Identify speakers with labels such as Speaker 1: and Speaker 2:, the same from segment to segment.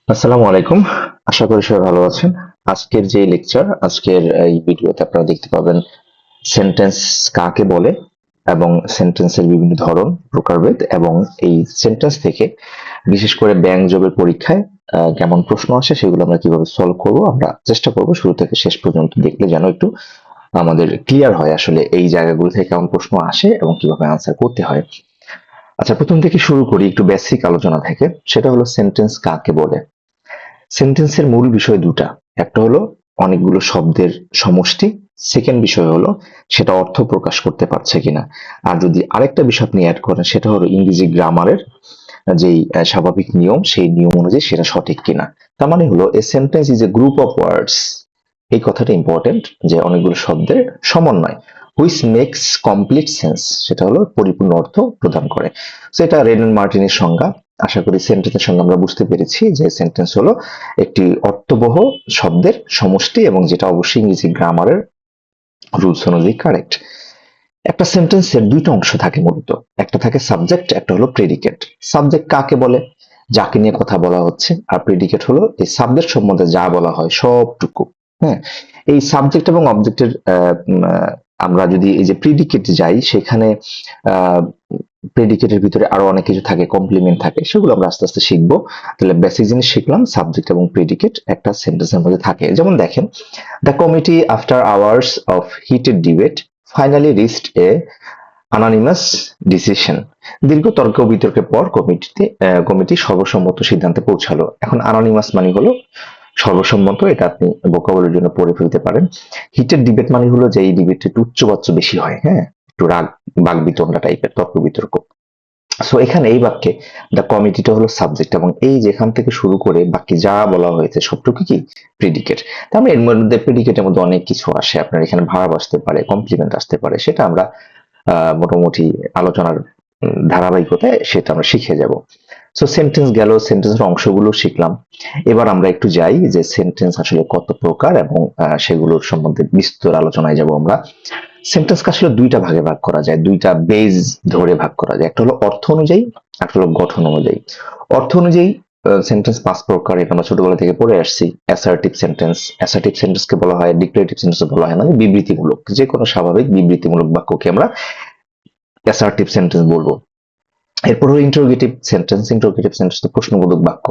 Speaker 1: আসসালামু আলাইকুম। আশা করি সবাই ভালো আছেন। আজকের এই ভিডিওতে আপনারা দেখতে পাবেন সেন্টেন্স কাকে বলে এবং সেন্টেন্সের বিভিন্ন ধরন, প্রকারভেদ এবং এই সেন্টেন্স থেকে বিশেষ করে ব্যাংক জবের পরীক্ষায় কেমন প্রশ্ন আসে সেগুলো আমরা কিভাবে সলভ করব আমরা চেষ্টা করব শুরু থেকে শেষ পর্যন্ত দেখলে যেন একটু আমাদের ক্লিয়ার হয় আসলে এই জায়গাগুলো থেকে কেমন প্রশ্ন আসে এবং কিভাবে আনসার করতে হয়। আচ্ছা, প্রথম থেকে শুরু করি একটু বেসিক আলোচনা থেকে। সেটা হলো সেন্টেন্স কাকে বলে। সেন্টেন্সের মূল বিষয় দুটা। একটা হলো অনেকগুলো শব্দের সমষ্টি, সেকেন্ড বিষয় হলো সেটা অর্থ প্রকাশ করতে পারছে কিনা। আর যদি আরেকটা বিষয় আপনি অ্যাড করেন সেটা হলো ইংরেজি গ্রামারের যেই স্বাভাবিক নিয়ম, সেই নিয়ম অনুযায়ী সেটা সঠিক কিনা। তার মানে হলো a sentence is a group of words. এই কথাটা ইম্পর্টেন্ট যে অনেকগুলো শব্দের সমন্বয় হুইচ মেক্স কমপ্লিট সেন্স, সেটা হলো পরিপূর্ণ অর্থ প্রদান করে। তো এটা রেনন মার্টিনের সংজ্ঞা। আশা করি সেন্টেন্সের সঙ্গে আমরা বুঝতে পেরেছি যে সেন্টেন্স হলো একটি অর্থবহ শব্দের সমষ্টি এবং যেটা অবশ্যই ইংরেজি গ্রামারের রুলস অনুযায়ী কারেক্ট। একটা সেন্টেন্সের দুইটা অংশ থাকে মূলত, একটা থাকে সাবজেক্ট, একটা হলো প্রেডিকেট। সাবজেক্ট কাকে বলে? যাকে নিয়ে কথা বলা হচ্ছে। আর প্রেডিকেট হলো এই সাবজেক্ট সম্বন্ধে যা বলা হয় সবটুকু। হ্যাঁ, এই সাবজেক্ট এবং অবজেক্টের আমরা যদি এই যে প্রিডিকেট যাই সেখানে প্রেডিকেটের ভিতরে আরো অনেক কিছু থাকে, কমপ্লিমেন্ট থাকে, সেগুলো আমরা আস্তে আস্তে শিখবো। তাহলে বেসিক জিনিস শিখলাম, সাবজেক্ট এবং প্রেডিকেট একটা সেন্টেন্সের মধ্যে থাকে। যেমন দেখেন, the committee after hours of heated debate finally reached a unanimous decision. দীর্ঘ তর্ক বিতর্কের পর কমিটি সর্বসম্মত সিদ্ধান্তে পৌঁছালো। এখন আনানিমাস মানে হলো সর্বসম্মত, এটা আপনি ভোকাবুলারির জন্য পড়ে ফেলতে পারেন। হিটেড ডিবেট মানে হলো যে এই ডিবেটে একটু উচ্চবাচ্য বেশি হয়, হ্যাঁ, একটু রাগ বাগ বিতণ্ডা টাইপের তর্ক বিতর্ক। সো এখানে এই বাক্যে দ্য কমিটিটা হলো সাবজেক্ট এবং এই যেখান থেকে শুরু করে বাকি যা বলা হয়েছে সবটুকু কি প্রেডিকেট। তার মানে এর মধ্যে প্রেডিকেটের মধ্যে অনেক কিছু আসে, আপনার এখানে ভার্ব আসতে পারে, কমপ্লিমেন্ট আসতে পারে, সেটা আমরা মোটামুটি আলোচনার ধারাবাহিকতায় সেটা আমরা শিখে যাব। সো সেন্টেন্স গেল, সেন্টেন্সের অংশগুলো শিখলাম। এবার আমরা একটু যাই যে সেন্টেন্স আসলে কত প্রকার এবং সেগুলোর সম্বন্ধে বিস্তর আলোচনায় যাব আমরা। সেন্টেন্সকে আসলে দুইটা ভাগে ভাগ করা যায়, দুইটা বেজ ধরে ভাগ করা যায়। একটা হলো অর্থ অনুযায়ী, একটা হলো গঠন অনুযায়ী। অর্থ অনুযায়ী সেন্টেন্স পাঁচ প্রকার, এটা আমরা ছোটবেলা থেকে পড়ে আসছি। অ্যাসার্টিভ সেন্টেন্স, অ্যাসার্টিভ সেন্টেন্সকে বলা হয়, ডিক্লারেটিভ সেন্টেন্স বলা হয়, মানে বিবৃতিমূলক, যে কোনো স্বাভাবিক বিবৃতিমূলক বাক্যকে আমরা অ্যাসার্টিভ সেন্টেন্স বলবো। এরপর হলো ইন্টারোগেটিভ সেন্টেন্স। ইন্টারোগেটিভ সেন্টেন্স তো প্রশ্নবোধক বাক্য।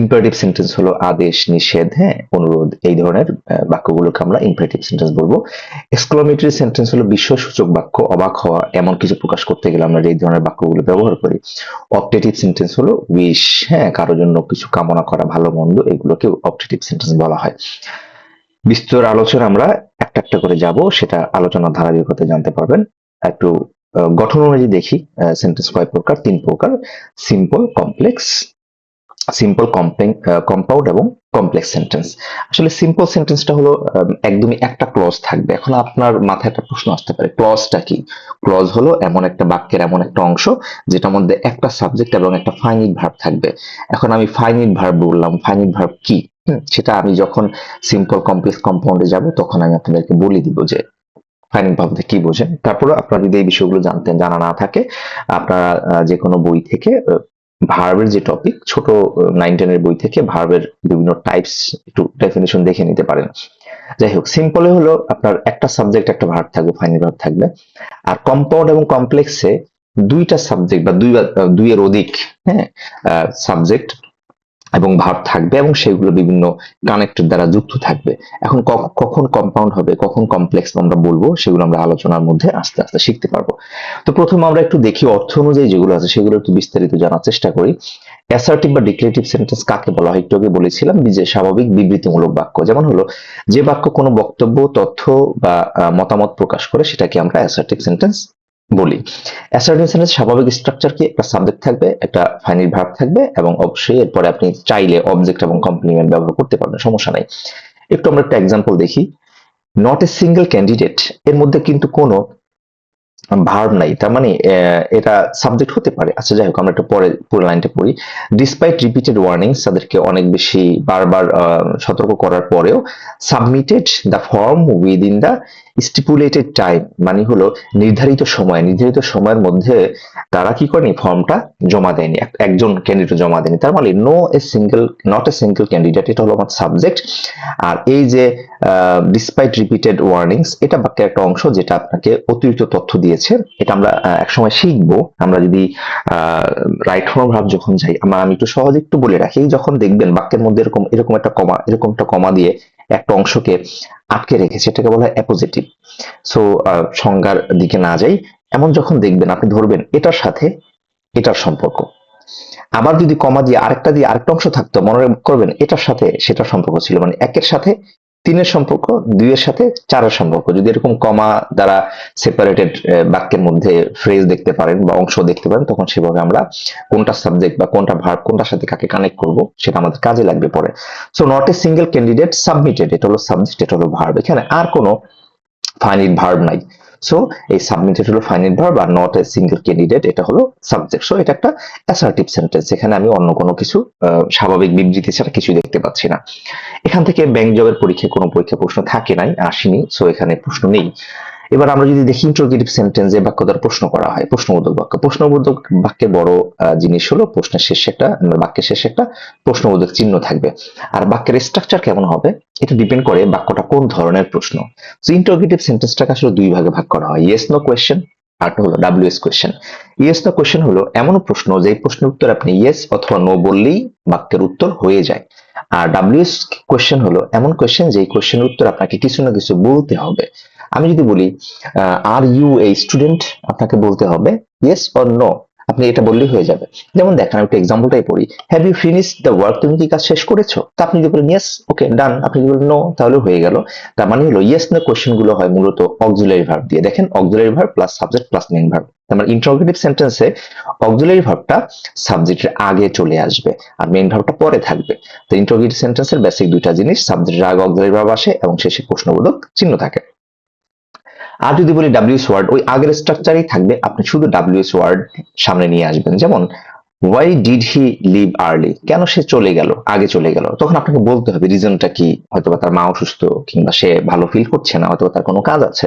Speaker 1: ইম্পারেটিভ সেন্টেন্স হলো আদেশ, নিষেধ, হ্যাঁ, অনুরোধ, এই ধরনের বাক্যগুলোকে আমরা ইম্পারেটিভ সেন্টেন্স বলবো। এক্সক্লামেটরি সেন্টেন্স হলো বিস্ময়সূচক বাক্য, অবাক হওয়া, এমন কিছু প্রকাশ করতে গেলে আমরা এই ধরনের বাক্যগুলো ব্যবহার করি। অপটেটিভ সেন্টেন্স হলো উইশ, হ্যাঁ, কারোর জন্য কিছু কামনা করা, ভালো মন্দ, এগুলোকে অপটেটিভ সেন্টেন্স বলা হয়। বিস্তর আলোচনা আমরা একটা একটা করে যাব, সেটা আলোচনার ধারাবাহিকতা জানতে পারবেন। একটু গঠন অনুযায়ী দেখি সেন্টেন্স কয় প্রকার। তিন প্রকার: সিম্পল, কমপ্লেক্স, কম্পাউন্ড এবং কমপ্লেক্স সেন্টেন্স। আসলে সিম্পল সেন্টেন্সটা হলো একদমই একটা ক্লজ থাকবে। এখন আপনার মাথায় একটা প্রশ্ন আসতে পারে, ক্লজটা কি? ক্লজ হলো এমন একটা বাক্যের এমন একটা অংশ যেটার মধ্যে একটা সাবজেক্ট এবং একটা ফাইনিট ভার্ব থাকবে। এখন আমি ফাইনিট ভার্ব বললাম, ফাইনিট ভার্ব কি? সেটা আমি যখন সিম্পল, কমপ্লেক্স, কম্পাউন্ডে যাব তখন আমি আপনাদেরকে বলে দিব যে ফাইনিট ভার্ব কি বোঝেন। তারপরে আপনারা যদি এই বিষয়গুলো জানা না থাকে, আপনারা যে কোনো বই থেকে ভার্বের যে টপিক, ছোট 9-10 এর বই থেকে ভার্বের বিভিন্ন টাইপস একটু ডেফিনিশন দেখে নিতে পারেন। যাই হোক, সিম্পলে হলো আপনার একটা সাবজেক্ট একটা ভার্ব থাকবে, ফাইনাল ভার্ব থাকবে। আর কম্পাউন্ড এবং কমপ্লেক্সে দুইটা সাবজেক্ট বা দুইয়ের অধিক, হ্যাঁ, সাবজেক্ট এবং ভার্ব থাকবে এবং সেগুলো বিভিন্ন কানেক্টর দ্বারা যুক্ত থাকবে। এখন কখন কম্পাউন্ড হবে, কখন কমপ্লেক্স আমরা বলবো, সেগুলো আমরা আলোচনার মধ্যে আস্তে আস্তে শিখতে পারবো। তো প্রথমে আমরা একটু দেখি অর্থ অনুযায়ী যেগুলো আছে সেগুলো একটু বিস্তারিত জানার চেষ্টা করি। অ্যাসার্টিভ বা ডিক্লারেটিভ সেন্টেন্স কাকে বলা হয়? একটু আগে বলেছিলাম যে স্বাভাবিক বিবৃতিমূলক বাক্য। যেমন হলো যে বাক্য কোনো বক্তব্য, তথ্য বা মতামত প্রকাশ করে সেটাকে আমরা অ্যাসার্টিভ সেন্টেন্স বলি। অ্যাসার্টিভ সেন্টেন্স স্বাভাবিক স্ট্রাকচার কি? একটা সাবজেক্ট থাকবে, একটা ফাইনাইট ভার্ব থাকবে এবং অবশ্যই এরপরে আপনি চাইলে অবজেক্ট এবং কমপ্লিমেন্ট ব্যবহার করতে পারবেন, সমস্যা নাই। একটু আমরা একটা এক্সাম্পল দেখি। নট এ সিঙ্গেল ক্যান্ডিডেট, এর মধ্যে কিন্তু কোনো ভার্ব নাই, তার মানে এটা সাবজেক্ট হতে পারে। আচ্ছা, যাই হোক, আমরা একটু পরে পুরো লাইনটা পড়ি। ডিসপাইট রিপিটেড ওয়ার্নিংস, তাদেরকে অনেক বেশি বারবার সতর্ক করার পরেও submitted the form within the stipulated time মানে হলো নির্ধারিত সময়ের মধ্যে তারা কি করেনি, ফর্মটা জমা দেয়নি, একজন ক্যান্ডিডেট জমা দেয়নি। তার মানে নট এ সিঙ্গেল ক্যান্ডিডেট, এটা হলো আমার সাবজেক্ট। আর এই যে ডিসপাইট রিপিটেড ওয়ার্নিংস, এটা বাক্যের একটা অংশ যেটা আপনাকে অতিরিক্ত তথ্য দিয়েছে। এটা আমরা একসময় শিখবো। আমরা যদি রাইট ফর্ম ভার্ব যখন যাই, আমি একটু সহজ একটু বলে রাখি, যখন দেখবেন বাক্যের মধ্যে এরকম একটা কমা দিয়ে একটা অংশকে আটকে রেখেছে, এটাকে বলা হয় অ্যাপোজিটিভ। সো সংজ্ঞার দিকে না যাই, এমন যখন দেখবেন আপনি ধরবেন এটার সাথে এটার সম্পর্ক, আবার যদি কমা দিয়ে আরেকটা অংশ থাকতো, মনে করবেন এটার সাথে সেটার সম্পর্ক ছিল, মানে একের সাথে তিনের সম্পর্ক, দুইয়ের সাথে চারের সম্পর্ক। যদি এরকম কমা দ্বারা সেপারেটেড বাক্যের মধ্যে ফ্রেজ দেখতে পারেন বা অংশ দেখতে পারেন, তখন সেভাবে আমরা কোনটা সাবজেক্ট বা কোনটা ভার্ব, কোনটার সাথে কাকে কানেক্ট করব, সেটা আমাদের কাজে লাগবে পরে। So not a single candidate submitted, এটা হলো সাবজেক্ট, এটা হলো ভার্ব। এখানে আর কোনো ফাইনাইট ভার্ব নাই। সো এই সাবমিটেড হলো finite verb, are not a single candidate এটা হলো সাবজেক্ট। সো এটা একটা অ্যাসার্টিভ সেন্টেন্স, এখানে আমি অন্য কোনো কিছু স্বাভাবিক বিবৃতি ছাড়া কিছু দেখতে পাচ্ছি না। এখান থেকে ব্যাংক জবের পরীক্ষায় কোনো পরীক্ষা প্রশ্ন থাকে নাই, আসেনি, সো এখানে প্রশ্ন নেই। এবার আমরা যদি দেখি ইন্টারোগেটিভ সেন্টেন্স, যে বাক্য দ্বারা প্রশ্ন করা হয়, প্রশ্নবোধক বাক্য। প্রশ্নবোধক বাক্যের বড় জিনিস হলো বাক্যের শেষে একটা প্রশ্নবোধক চিহ্ন থাকবে। আর বাক্যের স্ট্রাকচার কেমন হবে এটা ডিপেন্ড করে বাক্যটা কোন ধরনের প্রশ্ন। সো ইন্টারোগেটিভ সেন্টেন্সটাকে আসলে দুই ভাগে ভাগ করা হয়, ইয়েস নো কোয়েশ্চেন, আরটা হলো WH question. Yes no question হলো এমন প্রশ্ন যে প্রশ্নের উত্তর আপনি ইয়েস অথবা নো বললেই বাক্যের উত্তর হয়ে যায়। আর ডাব্লিউএস কোয়েশ্চেন হলো এমন কোয়েশ্চেন যে কোয়েশ্চেনের উত্তর আপনাকে কিছু না কিছু বলতে হবে। আমি যদি বলি আর ইউ এ স্টুডেন্ট, আপনাকে বলতে হবে ইয়েস অর নো, আপনি এটা বললেই হয়ে যাবে। যেমন দেখেন, আমি একটু এক্সাম্পলটাই পড়ি, have you finished the work, তুমি কি কাজ শেষ করেছো? তা আপনি যদি বলেন ইয়েস, ওকে ডান, আপনি যদি বলেন নো, তাহলে হয়ে গেল। তার মানে হলো ইয়েস নো কোয়েশ্চেন গুলো হয় মূলত অক্সিলারি ভার্ব দিয়ে। দেখেন, auxiliary verb plus subject plus main verb. তার মানে ইন্টারোগেটিভ সেন্টেন্সে অক্সিলারি ভার্বটা সাবজেক্টের আগে চলে আসবে আর মেইন ভার্বটা পরে থাকবে। তো ইন্টারোগেটিভ সেন্টেন্সের বেসিক দুইটা জিনিস, সাবজেক্টের আগে অক্সিলারি ভার্ব আসে এবং শেষে প্রশ্নবোধক চিহ্ন থাকে। আর যদি বলি ডাব্লিউএস ওয়ার্ড, ওই আগের স্ট্রাকচারেই থাকবে, আপনি শুধু ডাব্লিউএস ওয়ার্ড সামনে নিয়ে আসবেন। যেমন why did he leave early, কেন সে চলে গেল, আগে চলে গেল, তখন আপনাকে বলতে হবে রিজনটা কি, হয়তোবা তার মা অসুস্থ, কিংবা সে ভালো ফিল করছে না, হয়তোবা তার কোনো কাজ আছে।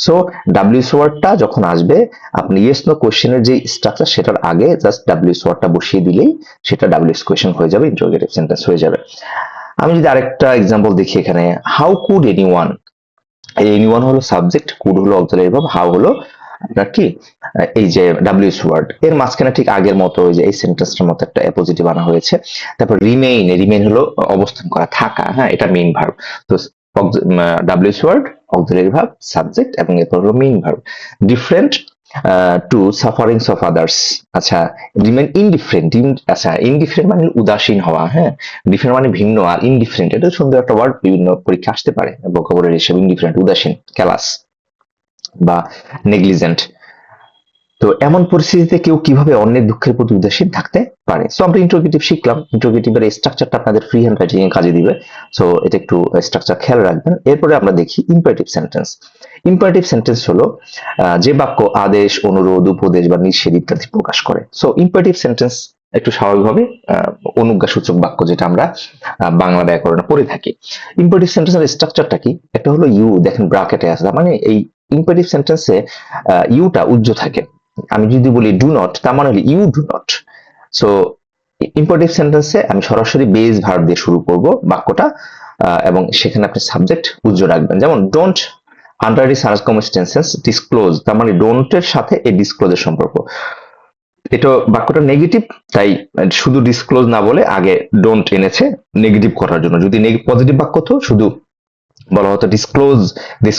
Speaker 1: সো ডাব্লিউএস ওয়ার্ডটা যখন আসবে, আপনি ইয়েস নো কোশ্চেনের যে স্ট্রাকচার সেটার আগে জাস্ট ডাব্লিউএস ওয়ার্ডটা বসিয়ে দিলেই সেটা ডাব্লিউএস কোশ্চেন হয়ে যাবে, ইন্টারোগেটিভ সেন্টেন্স হয়ে যাবে। আমি যদি আরেকটা এক্সাম্পল দেখি এখানে, হাউ কুড এনিওয়ান, এনিওয়ান হলো সাবজেক্ট, কুড হলো অক্সিলারি ভার্ব, হাউ হলো আপনার কি এই যে ডাব্লিউএস ওয়ার্ড, এর মাঝখানে ঠিক আগের মতো ওই যে এই সেন্টেন্সটার মতো একটা অ্যাপোজিটিভ আনা হয়েছে। তারপর রিমেইন হলো অবস্থান করা, থাকা, হ্যাঁ, এটা মেইন ভার্ব। তো WH word, auxiliary verb, subject এবং এরপর হলো main verb. Different to sufferings of others, আচ্ছা, রিমেইন ইনডিফারেন্ট, আচ্ছা, ইনডিফারেন্ট মানে উদাসীন হওয়া, হ্যাঁ, ডিফারেন্ট মানে ভিন্ন, আর ইনডিফারেন্ট এটা সুন্দর একটা ওয়ার্ড, বিভিন্ন পরীক্ষা আসতে পারে ভোকাবুলারি হিসেবে। ইনডিফারেন্ট উদাসীন, ক্যালাস বা নেগলিজেন্ট। তো এমন পরিস্থিতিতে কেউ কিভাবে অন্যের দুঃখের প্রতি উদাসীন থাকতে পারে। সো আমরা ইন্টারোগেটিভ শিখলাম, ইন্টারোগেটিভের এই স্ট্রাকচারটা আপনাদের ফ্রি হ্যান্ড রাইটিং এ কাজে দিবে। সো এটা একটু স্ট্রাকচার খেয়াল রাখবেন। এরপরে আমরা দেখি ইম্পারেটিভ সেন্টেন্স। ইম্পারেটিভ সেন্টেন্স হলো যে বাক্য আদেশ, অনুরোধ, উপদেশ বা নিষেধ ইত্যাদি প্রকাশ করে। সো ইম্পারেটিভ সেন্টেন্স একটু স্বাভাবিকভাবে অনুজ্ঞাসূচক বাক্য, যেটা আমরা বাংলা ব্যাকরণে পড়ে থাকি। ইম্পারেটিভ সেন্টেন্সের স্ট্রাকচারটা কি? একটা হলো ইউ, দেখেন ব্র্যাকেটে আছে, মানে এই ইম্পারেটিভ সেন্টেন্সে ইউটা উজ্জ্ব থাকে। আমি যদি বলি ডু নট, তার মানে হলো you do not. So imperative সেন্টেন্সে আমি সরাসরি বেস ভার্ব দিয়ে শুরু করব বাক্যটা, এবং সেখানে আপনি সাবজেক্ট উজ্জ্ব রাখবেন। যেমন don't under the circumstances disclose, তার মানে ডোন্ট এর সাথে এই ডিসক্লোজের সম্পর্ক। এটা বাক্যটা নেগেটিভ, তাই শুধু ডিসক্লোজ না বলে আগে ডোন্ট এনেছে নেগেটিভ করার জন্য। যদি পজিটিভ বাক্য তো শুধু বলা হতো ডিসক্লোজ দিস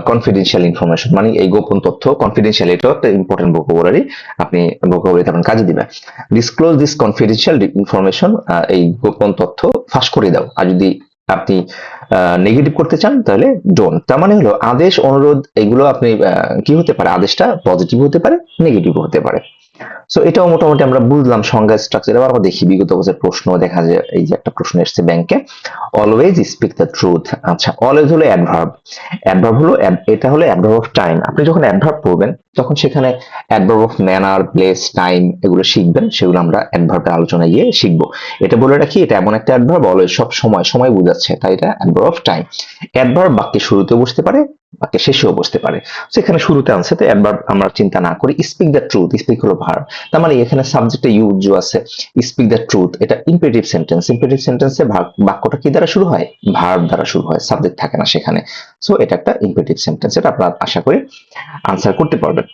Speaker 1: কনফিডেন্সিয়াল ইনফরমেশন, মানে এই গোপন তথ্য, কনফিডেন্সিয়াল এটা একটা ইম্পর্টেন্ট ভোকাবুলারি, আপনি ভোকাবুলারিতে আপনার কাজে দিবেন। ডিসক্লোজ দিস কনফিডেন্সিয়াল ইনফরমেশন, এই গোপন তথ্য ফাঁস করে দাও। আর যদি আপনি নেগেটিভ করতে চান তাহলে ডোন্ট। তার মানে হলো আদেশ, অনুরোধ, এগুলো আপনি কি হতে পারে, আদেশটা পজিটিভ হতে পারে, নেগেটিভ হতে পারে। সো এটাও মোটামুটি আমরা বুঝলাম সংজ্ঞা, স্ট্রাকচার। এবার আমরা দেখি বিগত বছরের প্রশ্ন, দেখা যায় এই যে একটা প্রশ্ন এসেছে ব্যাংকে, অলওয়েজ স্পিক দ্য ট্রুথ। আচ্ছা, অলওয়েজ হলো অ্যাডভার্ব, অ্যাডভার্ব হলো এটা হলো অ্যাডভার্ব অফ টাইম। আপনি যখন অ্যাডভার্ব পড়বেন তখন সেখানে adverb of manner, place, time এগুলো শিখবেন, সেগুলো আমরা অ্যাডভার্বের আলোচনায় গিয়ে শিখবো। এটা বলে রাখি, এটা এমন একটা অ্যাডভার্ব অলওয়েজ, সব সময় সময় বোঝাচ্ছে, তাই এটা অ্যাডভার্ব অফ টাইম। অ্যাডভার্ব বাক্যের শুরুতে বসতে পারে, বাক্যের শেষেও বসতে পারে। তো এখানে শুরুতে আনছে, তো অ্যাডভার্ব আমরা চিন্তা না করি, স্পিক দ্য ট্রুথ, স্পিক হলো ভার্ব, তার মানে এখানে সাবজেক্টে ইউজ আছে, স্পিক দ্য ট্রুথ এটা ইম্পারেটিভ সেন্টেন্স, ইম্পারেটিভ সেন্টেন্সে বাক্যটা কি দ্বারা শুরু হয়, ভার্ব দ্বারা শুরু হয়, সাবজেক্ট থাকে না সেখানে। সো এটা একটা ইম্পারেটিভ সেন্টেন্স, এটা আপনারা আশা করি আনসার করতে পারবেন।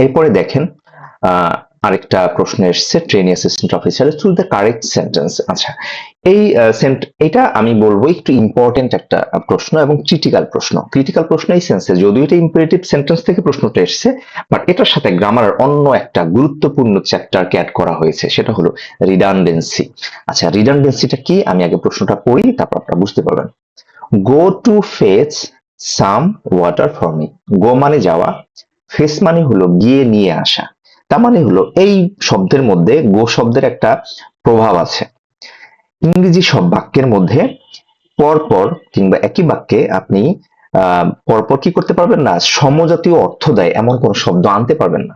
Speaker 1: এরপরে দেখেন আহ, আরেকটা প্রশ্ন এসেছে, trainee assistant officer through the correct sentence. আচ্ছা, এই এটা আমি বলবো একটু ইম্পর্টেন্ট একটা প্রশ্ন এবং ক্রিটিক্যাল প্রশ্ন। ক্রিটিক্যাল প্রশ্ন এই সেন্সে, যদিও এটা ইম্পারেটিভ সেন্টেন্স থেকে প্রশ্নটা এসেছে, বাট এটার সাথে গ্রামারের অন্য একটা গুরুত্বপূর্ণ চ্যাপ্টারকে অ্যাড করা হয়েছে, সেটা হলো রিডান্ডেন্সি। আচ্ছা, রিডান্ডেন্সিটা কি আমি আগে প্রশ্নটা পড়ি, তারপর আপনারা বুঝতে পারবেন। Go to fetch some water for me. Go মানে যাওয়া, ফেস মানে হলো গিয়ে নিয়ে আসা। তার মানে হলো এই শব্দের মধ্যে গো শব্দের একটা প্রভাব আছে। ইংরেজি সব বাক্যের মধ্যে পরপর কিংবা একই বাক্যে আপনি পরপর কি করতে পারবেন না, সমজাতীয় অর্থ দেয় এমন কোন শব্দ আনতে পারবেন না।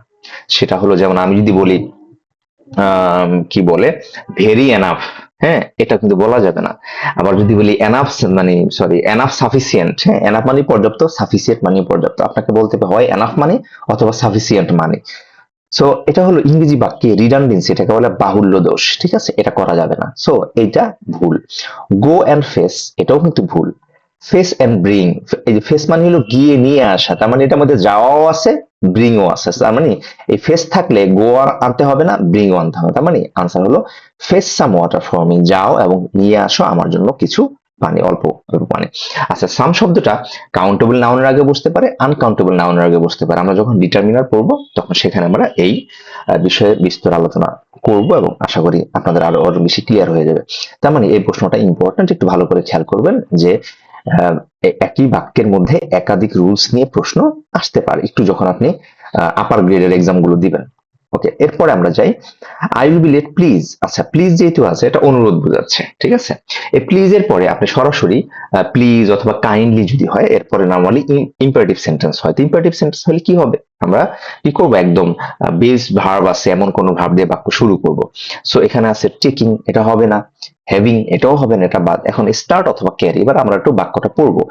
Speaker 1: সেটা হলো, যেমন আমি যদি বলি কি বলে ভেরি এনাফ, হ্যাঁ এটা কিন্তু বলা যাবে না। আবার যদি বলি এনাফ মানে সরি এনাফ সাফিসিয়েন্ট, হ্যাঁ এনাফ মানে পর্যাপ্ত, সাফিসিয়েন্ট মানে পর্যাপ্ত, আপনাকে বলতে হবে হয় এনাফ মানে অথবা সাফিসিয়েন্ট মানে। সো এটা হলো ইংরেজি বাক্যে রিডান্ডেন্সি, এটাকে বলে বাহুল্য দোষ, ঠিক আছে, এটা করা যাবে না, সো এইটা ভুল। গো অ্যান্ড ফেস এটাও কিন্তু ভুল। ফেস অ্যান্ড ব্রিং, এই যে ফেস মানে হলো গিয়ে নিয়ে আসা, তার মানে এটার মধ্যে যাওয়াও আছে ব্রিংও আছে, তার মানে এই ফেস থাকলে গো আনতে হবে না, ব্রিংও আনতে হবে, তার মানে আনসার হলো face some water for me, যাও এবং নিয়ে আসো আমার জন্য কিছু পানি, অল্প অল্প পানি। আচ্ছা, সাম শব্দটা কাউন্টেবল নাউনের আগে বসতে পারে, আনকাউন্টেবল নাউনের আগে বসতে পারে। আমরা যখন ডিটারমিনার পড়বো তখন সেখানে আমরা এই বিষয়ে বিস্তর আলোচনা করব এবং আশা করি আপনাদের আরো বেশি ক্লিয়ার হয়ে যাবে। তার মানে এই প্রশ্নটা ইম্পর্টেন্ট, একটু ভালো করে খেয়াল করবেন যে একই বাক্যের মধ্যে একাধিক রুলস নিয়ে প্রশ্ন আসতে পারে একটু যখন আপনি আপার গ্রেডের এক্সাম গুলো দিবেন। ওকে, এরপরে আমরা যাই, I will be late please. আচ্ছা, প্লিজ যেহেতু আছে এটা অনুরোধ বোঝাচ্ছে, ঠিক আছে। এই প্লিজ এর পরে আপনি সরাসরি প্লিজ অথবা কাইন্ডলি যদি হয়, এরপরে নরমালি ইম্পারেটিভ সেন্টেন্স হয়। তো ইম্পারেটিভ সেন্টেন্স হলে কি হবে, আমরা কি করব, একদম বেস ভার্ব আছে এমন কোন ভার্ব দিয়ে বাক্য শুরু করব। সো এখানে আছে টেকিং, এটা হবে না, হ্যাভিং এটাও হবে না, এটা বাদ। এখন স্টার্ট অথবা ক্যারি, এবার আমরা একটু বাক্যটা পড়বো।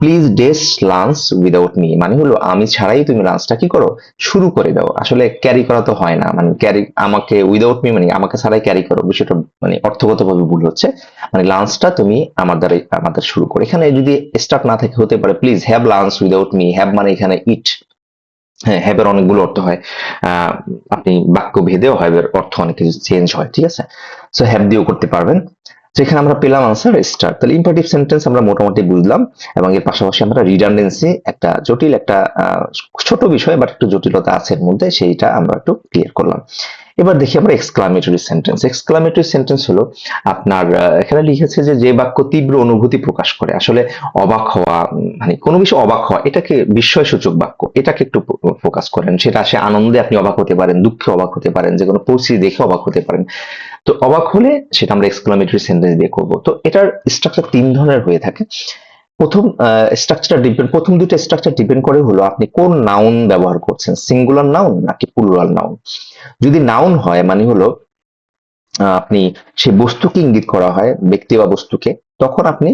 Speaker 1: Please does lunch without me, মানে হলো আমি ছাড়াই তুমি লাঞ্চটা কি করো, শুরু করে দাও। আসলে ক্যারি করা তো হয় না, মানে ক্যারি আমাকে উইদাউট মি মানে আমাকে ছাড়াই ক্যারি করো, বিষয়টা মানে অর্থগতভাবে ভুল হচ্ছে। মানে লাঞ্চটা তুমি আমাদের শুরু করো। এখানে যদি স্টার্ট না থাকে হতে পারে please have lunch without me, have মানে এখানে ইট, হ্যাঁ হ্যাবের অনেকগুলো অর্থ হয়, আহ আপনি বাক্য ভেদেও হ্যাবের অর্থ অনেক কিছু চেঞ্জ হয়, ঠিক আছে। সো হ্যাভ দিয়েও করতে পারবেন। তো এখানে আমরা পেলাম আনসার স্টার। তাহলে ইম্পারেটিভ সেন্টেন্স আমরা মোটামুটি বুঝলাম, এবং এর পাশাপাশি আমরা রিডান্ডেন্সি একটা জটিল একটা ছোট বিষয় বাট একটু জটিলতা আছে এর মধ্যে, সেইটা আমরা একটু ক্লিয়ার করলাম। এবার দেখি আমরা এক্সক্লামেটরি সেন্টেন্স। এক্সক্লামেটরি সেন্টেন্স হলো আপনার এখানে লিখেছে যে যে বাক্য তীব্র অনুভূতি প্রকাশ করে। আসলে অবাক হওয়া, মানে কোনো বিষয় অবাক হওয়া, এটাকে বিস্ময়সূচক বাক্য, এটাকে একটু ফোকাস করেন। সেটা আসে আনন্দে আপনি অবাক হতে পারেন, দুঃখে অবাক হতে পারেন, যে কোনো পরিস্থিতি দেখে অবাক হতে পারেন। তো অবাক হলে সেটা আমরা এক্সক্লামেটরি সেন্টেন্স দিয়ে করব। তো এটার স্ট্রাকচার তিন ধরনের হয়ে থাকে। প্রথম প্রথম দুটো স্ট্রাকচার ডিপেন্ড করে হলো আপনি কোন নাউন ব্যবহার করছেন, সিঙ্গুলার নাউন নাকি প্লুরাল নাউন। যদি নাউন হয় মানে হলো আপনি সেই বস্তুকে ইঙ্গিত করা হয়, ব্যক্তি বা বস্তুকে, তখন আপনি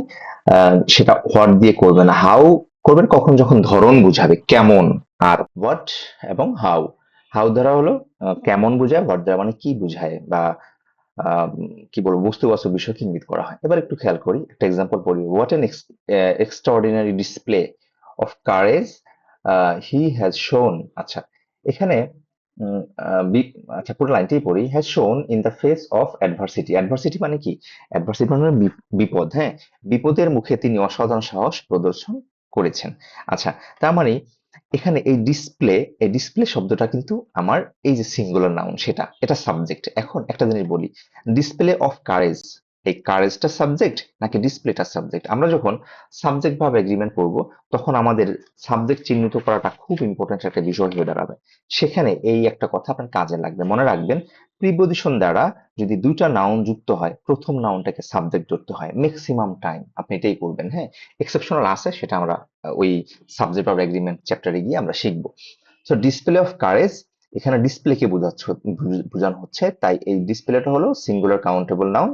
Speaker 1: সেটা হোয়াট দিয়ে করবেন, হাউ করবেন কখন, যখন ধরন বুঝাবে, কেমন। আর হোয়াট এবং হাউ, হাউ দ্বারা হলো কেমন বোঝায়, হোয়াট দ্বারা মানে কি বুঝায় বা কি বলবো বস্তুবাচক বিষয়কে ইঙ্গিত করা হয়। এবার একটু খেয়াল করি, একটা এক্সাম্পল পড়ি। What N extraordinary display of courage he has শোন। আচ্ছা, এখানে আচ্ছা পুরো লাইনটাই পড়ি, হ্যাজ শোন in the face of adversity. Adversity মানে কি, অ্যাডভার্সিটি মানে হলো বিপদ, হ্যাঁ বিপদের মুখে তিনি অসাধারণ সাহস প্রদর্শন করেছেন। আচ্ছা, তার মানে এখানে এই ডিসপ্লে শব্দটা কিন্তু আমার এই যে সিঙ্গুলার নাউন সেটা, এটা সাবজেক্ট। এখন একটা জিনিস বলি, ডিসপ্লে অফ কারেজ, এই কারেজটা সাবজেক্ট নাকি ডিসপ্লেটা সাবজেক্ট। আমরা যখন সাবজেক্ট ভাবে এগ্রিমেন্ট করব তখন আমাদের সাবজেক্ট চিহ্নিত করাটা খুব ইম্পর্টেন্ট একটা বিষয় হয়ে দাঁড়াবে। সেখানে এই একটা কথা আপনার কাজে লাগবে, মনে রাখবেন প্রিপজিশন দ্বারা যদি দুইটা নাউন যুক্ত হয় প্রথম নাউনটাকে সাবজেক্ট ধরতে হয় ম্যাক্সিমাম টাইম, আপনি এটাই করবেন। হ্যাঁ, এক্সেপশনাল আছে, সেটা আমরা ওই সাবজেক্ট অফ এগ্রিমেন্ট চ্যাপ্টারে গিয়ে আমরা শিখবো। সো ডিসপ্লে অফ কারেজ, এখানে ডিসপ্লে কে বোঝানো হচ্ছে, তাই এই ডিসপ্লেটা হলো সিঙ্গুলার কাউন্টেবল নাউন।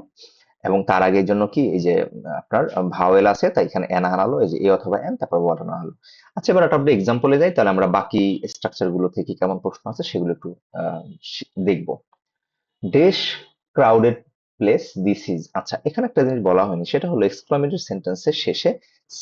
Speaker 1: এবং তার আগের জন্য কি এই যে আপনার ভাওয়েল আছে, তাই এখানে এন আনা হলো, এই যে এ অথবা এন, তারপর ওয়াট আনা হলো। আচ্ছা, এবার একটা এক্সাম্পলে যাই, তাহলে আমরা বাকি স্ট্রাকচার গুলো থেকে কেমন প্রশ্ন আছে সেগুলো একটু দেখবো। Dash crowded place this is. আচ্ছা, এখানে একটা জিনিস বলা হয়নি, সেটা হলো এক্সক্লামেটরি সেন্টেন্সের শেষে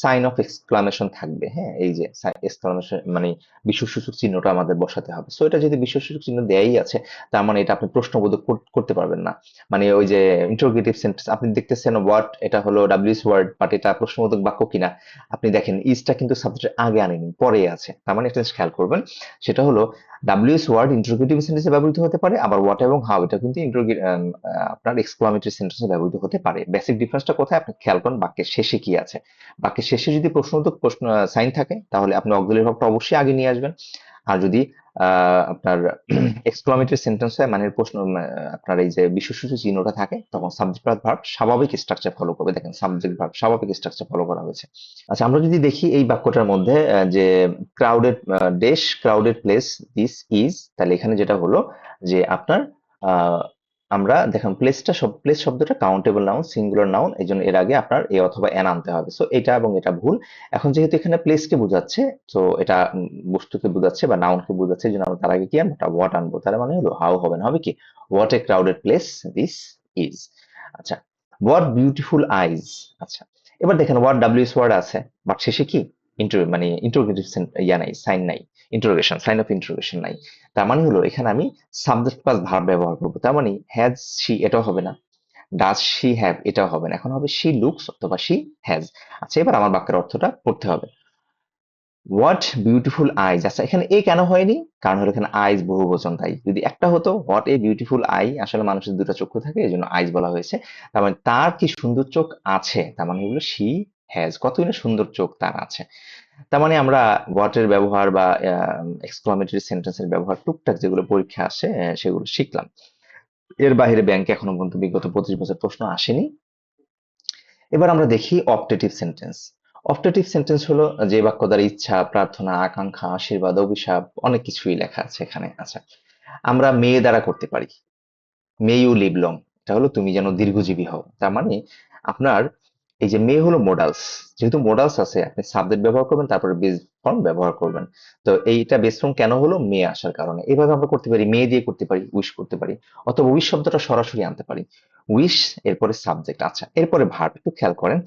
Speaker 1: সাইন অফ এক্সক্লামেশন থাকবে। হ্যাঁ, এই যে এক্সক্লামেশন মানে বিস্ময়সূচক চিহ্নটা আমাদের বসাতে হবে। সো এটা যদি বিস্ময়সূচক চিহ্ন দেয়াই আছে, তার মানে এটা আপনি প্রশ্নবোধক করতে পারবেন না। মানে ওই যে ইন্টারোগেটিভ সেন্টেন্স আপনি দেখতেছেন হোয়াট, এটা হলো ডাব্লিউএস ওয়ার্ড, বাট এটা প্রশ্নবোধক বাক্য কিনা। আপনি দেখেন ইজটা কিন্তু সাবজেক্টের আগে আনেনি, পরে আছে। তার মানে একটা জিনিস খেয়াল করবেন, সেটা হলো ডাব্লিউএস ওয়ার্ড ইন্টারোগেটিভ সেন্টেন্সে ব্যবহৃত হতে পারে, আবার হোয়াট এবং হাউ এটা কিন্তু আপনার এক্সক্লামেটরি সেন্টেন্সে ব্যবহৃত হতে পারে। বেসিক ডিফারেন্সটা কোথায় আপনি খেয়াল করেন, বাক্যের শেষে কি আছে। বাক্যের শেষে যদি প্রশ্নবোধক সাইন থাকে, তাহলে আপনি অক্সিলারি ভার্বটা অবশ্যই আগে নিয়ে আসবেন। আর যদি আপনার এক্সক্লামেটরি সেন্টেন্স হয়, মানে প্রশ্ন আপনার এই যে বিশেষণ চিহ্নটা থাকে, তখন সাবজেক্ট প্লাস ভার্ব স্বাভাবিক স্ট্রাকচার ফলো করবে। দেখেন সাবজেক্ট ভার্ব স্বাভাবিক স্ট্রাকচার ফলো করা হয়েছে। আচ্ছা, আমরা যদি দেখি এই বাক্যটার মধ্যে যে crowded dash crowded place this is, তাহলে এখানে যেটা হলো যে আপনার আহ, আমরা দেখেন প্লেস শব্দটা কাউন্টেবল নাউন, সিঙ্গুলার নাউন, এই জন্য এর আগে আপনার এ অথবা এন আনতে হবে। সো এটা এবং এটা ভুল। এখন যেহেতু এখানে প্লেসকে বোঝাচ্ছে, তো এটা বস্তুকে বোঝাচ্ছে বা নাউনকে বোঝাচ্ছে, এই জন্য আমরা তার আগে কি আনবো, হোয়াট আনবো। তার মানে হলো হাউ হবে না, হবে কি what a crowded place this is. আচ্ছা, হোয়াট বিউটিফুল আইজ। আচ্ছা, এবার দেখেন ওয়ার্ড ডাব্লিউএস ওয়ার্ড আছে, বাট শেষে কি মানে ইন্টারোগেটিভ ইয়া নাই, সাইন নাই, ইন্টারোগেশন, সাইন অফ ইন্টারোগেশন নাই। তার মানে হলো এখানে আমি সাবজেক্ট প্লাস ভার্ব ব্যবহার করবো। তার মানে হ্যাজ শি এটাও হবে না, ডাজ শি হ্যাভ এটাও হবে না, এখন হবে শি লুকস অথবা শি হ্যাজ। আচ্ছা, এবার আমার বাক্যের অর্থটা পড়তে হবে। What beautiful eyes. আচ্ছা, এখানে এ কেন হয়নি, কারণ হলো এখানে আইজ বহুবচন, তাই যদি একটা হতো হোয়াট এ বিউটিফুল আই, আসলে মানুষের দুটো চক্ষু থাকে, এই জন্য আইজ বলা হয়েছে। তার মানে তার কি সুন্দর চোখ আছে, তার মানে হলো শি হ্যাজ, কতই না সুন্দর চোখ তার আছে। তার মানে আমরা হোয়াট এর ব্যবহার বা এক্সক্লামেটরি সেন্টেন্সের ব্যবহার টুকটাক যেগুলো পরীক্ষা আসে সেগুলো শিখলাম। এর বাইরে ব্যাংকে এখনো পর্যন্ত বিগত 25 বছর প্রশ্ন আসেনি। এবার আমরা দেখি অপটেটিভ সেন্টেন্স। অপটেটিভ সেন্টেন্স হলো যে বাক্য দ্বারা ইচ্ছা, প্রার্থনা, আকাঙ্ক্ষা, আশীর্বাদ, অভিশাপ অনেক কিছুই লেখা আছে এখানে। আচ্ছা, আমরা মেয়ে দ্বারা করতে পারি, মে ইউ লিভ লং, এটা হলো তুমি যেন দীর্ঘজীবী হও। তার মানে আপনার এই যে মে হলো মোডালস, যেহেতু মোডালস আছে, আপনি সাবজেক্ট ব্যবহার করবেন, তারপরে বেস ফর্ম ব্যবহার করবেন। তো এইটা বেস ফর্ম কেন হলো, মে আসার কারণে। এভাবে আমরা করতে পারি, মে দিয়ে করতে পারি, উইশ করতে পারি, অথবা উইশ শব্দটা সরাসরি আনতে পারি। উইশ, এরপরে সাবজেক্ট। আচ্ছা, এরপরে ভার্ব একটু খেয়াল করেন,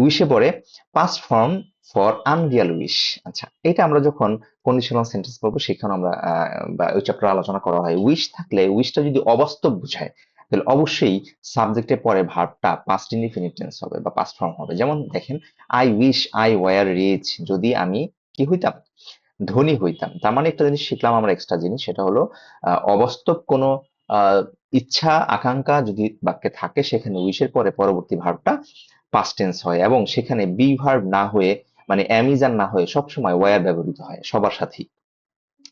Speaker 1: উইশে পরে past form for unreal wish. আচ্ছা, এটা আমরা যখন কন্ডিশনাল সেন্টেন্স পড়বো সেখানে আমরা বা ওই চ্যাপ্টার আলোচনা করা হয়, উইশ থাকলে উইশটা যদি অবাস্তব বোঝায়, তাহলে অবশ্যই সাবজেক্টের পরে ভার্বটা পাস্ট ইনডিফিনিট টেন্স হবে বা পাস্ট ফর্ম হবে। যেমন দেখেন, I wish I were rich, যদি আমি কি হইতাম, ধনী হইতাম। তার মানে একটা জিনিস শিখলাম আমরা, এক্সট্রা জিনিস, সেটা হলো অবাস্তব কোনো আহ, ইচ্ছা আকাঙ্ক্ষা যদি বাক্যে থাকে, সেখানে উইশের পরে পরবর্তী ভার্বটা পাস্ট টেন্স হয়, এবং সেখানে বি ভার্ব না হয়ে, মানে অ্যামিজান না হয়ে সবসময় ওয়ার ব্যবহৃত হয় সবার সাথেই।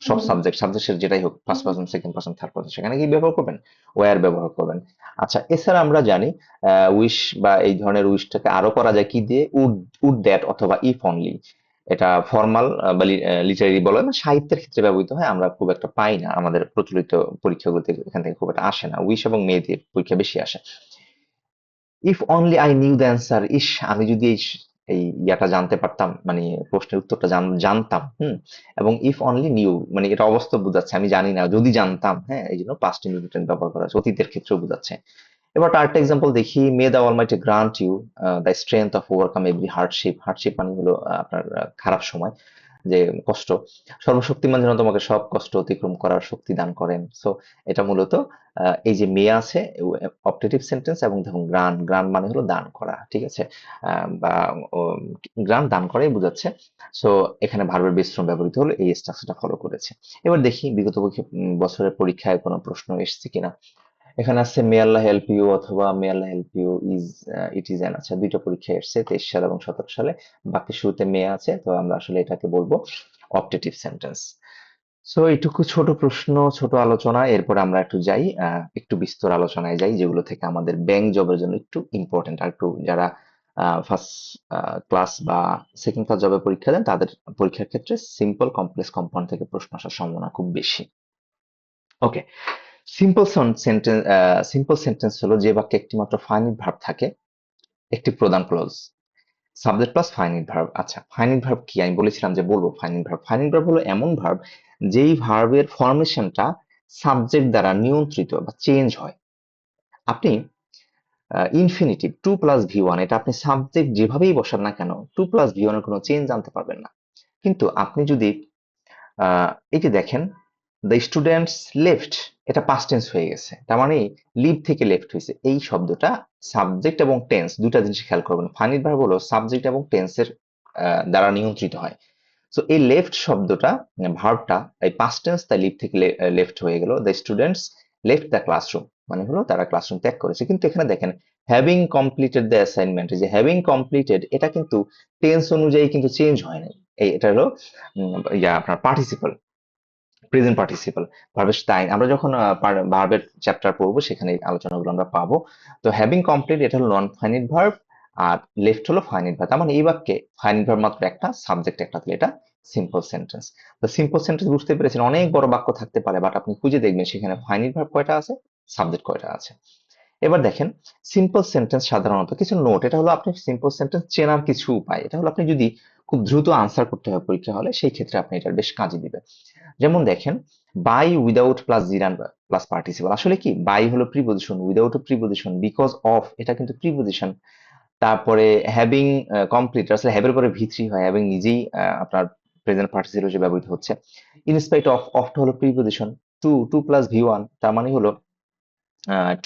Speaker 1: সব সাবজেক্টের যেটাই হোক, first person, second person, third person, সেখানে কি ব্যবহার করবেন, ওয়্যার ব্যবহার করবেন। আচ্ছা, এছাড়া আমরা জানি উইশ বা এই ধরনের উইশটাকে আরো করা যায় কি দিয়ে, উড, উড দ্যাট অথবা ইফ অনলি। এটা ফর্মাল বা লিটারেরি বলা হয়, মানে সাহিত্যের ক্ষেত্রে ব্যবহৃত হয়, আমরা খুব একটা পাই না আমাদের প্রচলিত পরীক্ষাগুলোতে, এখান থেকে খুব একটা আসে না। উইশ এবং মে দিয়ে পরীক্ষা বেশি আসে। If only I knew the answer, ইস আমি যদি এই ইয়াটা জানতে পারতাম, মানে প্রশ্নের উত্তরটা জানতাম। এবং ইফ অনলি নিউ, মানে এটা অবাস্তব বোঝাচ্ছে, আমি জানি না, যদি জানতাম। হ্যাঁ, এই জন্য পাস্ট ইনডিফিনিট ব্যবহার করা হচ্ছে, অতীতের ক্ষেত্রেও বোঝাচ্ছে। এবার আরেকটা এক্সাম্পল দেখি, may the Almighty grant you the strength of overcome every hardship. Hardship মানে হলো আপনার খারাপ সময়, যে কষ্ট, সর্বশক্তিমান যেন তোমাকে সব কষ্ট অতিক্রম করার শক্তি দান করেন। সো এটা মূলত এই যে মে আছে, অপটেটিভ সেন্টেন্স, এবং দেখুন গ্রান্ট, গ্রান্ট মানে হলো দান করা, ঠিক আছে, বা গ্রান্ট দান করাই বোঝাচ্ছে। সো এখানে ভার্বের বেস ফর্ম ব্যবহৃত হলো, এই স্ট্রাকচারটা ফলো করেছে। এবার দেখি বিগত বছরের পরীক্ষায় কোনো প্রশ্ন এসেছে কিনা। এখানে আছে মে আল্লাহ হেল্প ইউ অথবা may Allah help you is, it is an. আচ্ছা, দুইটা পরীক্ষা এসেছে 23 সাল এবং 17 সালে। বাকি শুরুতে মে আছে, তো আমরা আসলে এটাকে বলবো অপটেটিভ সেন্টেন্স। সো এইটুকু ছোট প্রশ্ন, ছোট আলোচনা, এরপর আমরা একটু যাই একটু বিস্তর আলোচনায় যাই, যেগুলো থেকে আমাদের ব্যাংক জবের জন্য একটু ইম্পর্টেন্ট, আর একটু যারা ফার্স্ট ক্লাস বা সেকেন্ড ক্লাস জবে পরীক্ষা দেন, তাদের পরীক্ষার ক্ষেত্রে সিম্পল কমপ্লেক্স কম্পাউন্ড থেকে প্রশ্ন আসার সম্ভাবনা খুব বেশি। ওকে, সিম্পল সেন্টেন্স হলো যে বাক্যে একটি মাত্র ফাইনাইট ভার্ব থাকে, একটি প্রধান clause, subject plus finite verb. আচ্ছা, ফাইনাইট ভার্ব কি? আমি বলেছিলাম যে বলবো ফাইনাইট ভার্ব। ফাইনাইট ভার্ব হলো এমন ভার্ব যেই ভার্বের ফরমেশনটা সাবজেক্ট দ্বারা নিয়ন্ত্রিত বা চেঞ্জ হয়। আপনি infinitive to plus V one, এটা আপনি সাবজেক্ট যেভাবেই বসান না কেন, টু প্লাস ভি ওয়ানের কোনো চেঞ্জ আনতে পারবেন না। কিন্তু আপনি যদি এই যে দেখেন, দ্য স্টুডেন্টস লেফট, এটা পাস্ট টেন্স হয়ে গেছে, তার মানে লিভ থেকে লেফট হয়েছে। এই শব্দটা সাবজেক্ট এবং টেন্স দুটা জিনিস খেয়াল করবেন। ফাইনাইট ভার্ব হলো সাবজেক্ট এবং টেন্সের দ্বারা নিয়ন্ত্রিত হয়। সো এই লেফট শব্দটা, ভার্বটা এই পাস্ট টেন্স, তাই লিভ থেকে লেফট হয়ে গেল। The students left the classroom, মানে হলো তারা ক্লাসরুম ত্যাগ করেছে। কিন্তু এখানে দেখেন হ্যাভিং কমপ্লিটেড দ্য অ্যাসাইনমেন্ট, যে হ্যাভিং কমপ্লিটেড এটা কিন্তু টেন্স অনুযায়ী কিন্তু চেঞ্জ হয় নাই। এটা হলো আপনার পার্টিসিপল, প্রেজেন্ট পার্টিসিপল, ভার্বের টাইম। আমরা যখন ভার্বের চ্যাপ্টার পড়বো সেখানে এই আলোচনাগুলো আমরা পাবো। তো হ্যাভিং কমপ্লিট এটা হলো নন ফাইনাইট ভার্ব, আর লেফট হলো ফাইনাইট ভার্ব। তার মানে এই বাক্যে ফাইনাইট ভার্ব মাত্র একটা, সাবজেক্ট একটা, তাহলে এটা সিম্পল সেন্টেন্স। তো সিম্পল সেন্টেন্স বুঝতে পেরেছেন, অনেক বড় বাক্য থাকতে পারে, বাট আপনি খুঁজে দেখবেন সেখানে ফাইনাইট ভার্ব কয়টা আছে, সাবজেক্ট কয়টা আছে। এবার দেখেন সিম্পল সেন্টেন্স সাধারণত কিছু নোট, এটা হলো আপনি সিম্পল সেন্টেন্স চেনার কিছু উপায়। এটা হলো আপনি যদি খুব দ্রুত আনসার করতে হয় পরীক্ষা হলে, সেই ক্ষেত্রে আপনি এটার বেশ কাজে দিবে। যেমন দেখেন, by without plus gerund plus participle, আসলে কি বাই হলো preposition, without preposition, because of এটা কিন্তু প্রিপজিশন। তারপরে হ্যাভিং কমপ্লিট, আসলে হ্যাভের পরে ভি3 হয়, হ্যাভিং নিজেই আপনার প্রেজেন্ট পার্টিসিপল হিসেবে ব্যবহৃত হচ্ছে। ইনস্পাইট অফ, অফটা হলো প্রিপজিশন। টু, টু প্লাস ভি1, তার মানে হলো